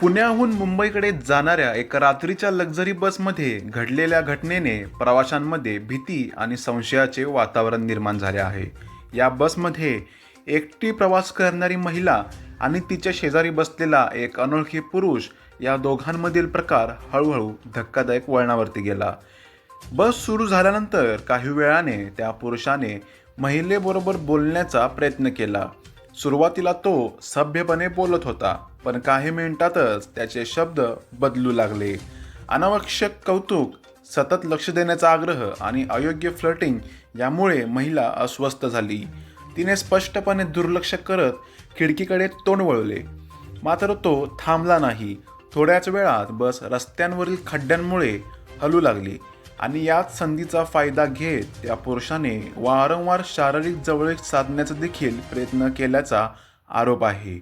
पुण्याहून मुंबईकडे जाणाऱ्या एका रात्रीच्या लक्झरी बसमध्ये घडलेल्या घटनेने प्रवाशांमध्ये भीती आणि संशयाचे वातावरण निर्माण झाले आहे. या बसमध्ये एकटी प्रवास करणारी महिला आणि तिच्या शेजारी बसलेला एक अनोळखी पुरुष या दोघांमधील प्रकार हळूहळू धक्कादायक वळणावरती गेला. बस सुरू झाल्यानंतर काही वेळाने त्या पुरुषाने महिलेबरोबर बोलण्याचा प्रयत्न केला. सुरुवातीला तो सभ्यपणे बोलत होता, पण काही मिनिटातच त्याचे शब्द बदलू लागले. अनावश्यक कौतुक, सतत लक्ष देण्याचा आग्रह आणि अयोग्य फ्लर्टिंग यामुळे महिला अस्वस्थ झाली. तिने स्पष्टपणे दुर्लक्ष करत खिडकीकडे तोंड वळवले. मात्र तो थांबला नाही. थोड्याच वेळात बस रस्त्यांवरील खड्ड्यांमुळे हलू लागली आणि याच संधीचा फायदा घेत त्या पुरुषाने वारंवार शारीरिक जवळीक साधण्याचा देखील प्रयत्न केल्याचा आरोप आहे.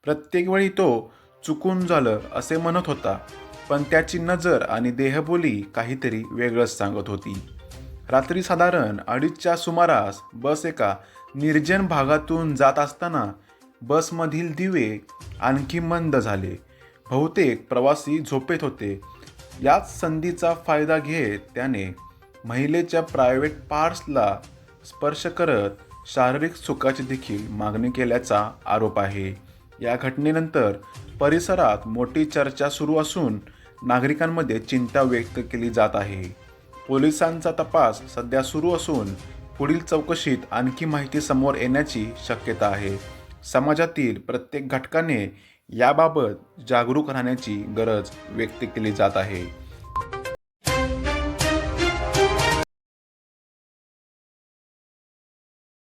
प्रत्येक वेळी तो चुकून झालं असे म्हणत होता, पण त्याची नजर आणि देहबोली काहीतरी वेगळंच सांगत होती. रात्री साधारण 2:30च्या सुमारास बस एका निर्जन भागातून जात असताना बसमधील दिवे आणखी मंद झाले. बहुतेक प्रवासी झोपेत होते. याच संधीचा फायदा घेत त्याने महिलेच्या प्रायव्हेट पार्ट्सला स्पर्श करत शारीरिक सुखाची देखील मागणी केल्याचा आरोप आहे. या घटनेनंतर परिसरात मोठी चर्चा सुरू असून नागरिकांमध्ये चिंता व्यक्त केली जात आहे. पोलिसांचा तपास सध्या सुरू असून पुढील चौकशीत आणखी माहिती समोर येण्याची शक्यता आहे. समाजातील प्रत्येक घटकाने याबाबत जागरूक राहण्याची गरज व्यक्त केली जात आहे.